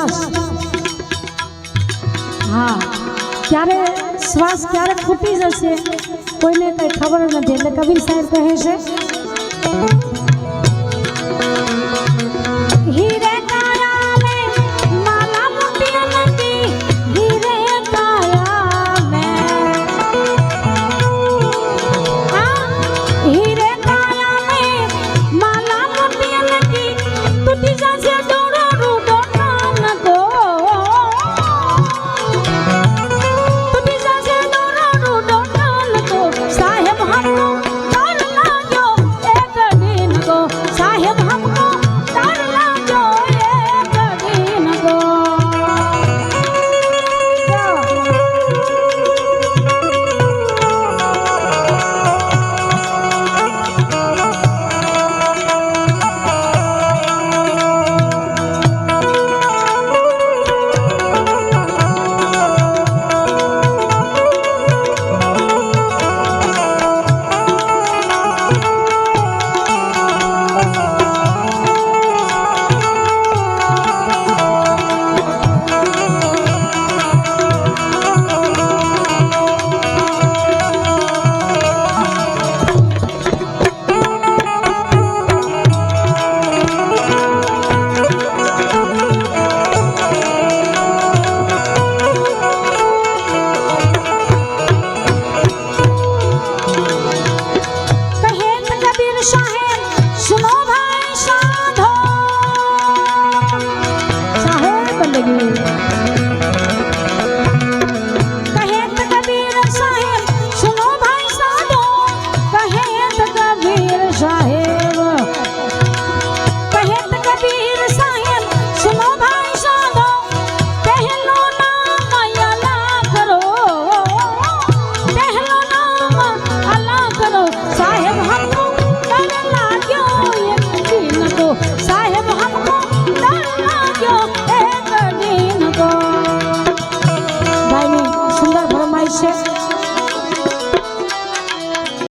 શ્વાસ, હા ક્યારે શ્વાસ ક્યારે ખૂટી જશે કોઈને કઈ ખબર નથી, એટલે કબીર સાહેબ કહે છે હીરે કાયા મે માલા મોતી નથી, હીરે કાયા મે हीरे काया में माला मोती लगी, टूटी जैसे डोरो रूडो कान को, टूटी जैसे डोरो रूडो कान को, साहेब हमको तार लाजो एक दिन को, साहेब हमको तार लाजो एक दिन को। છે।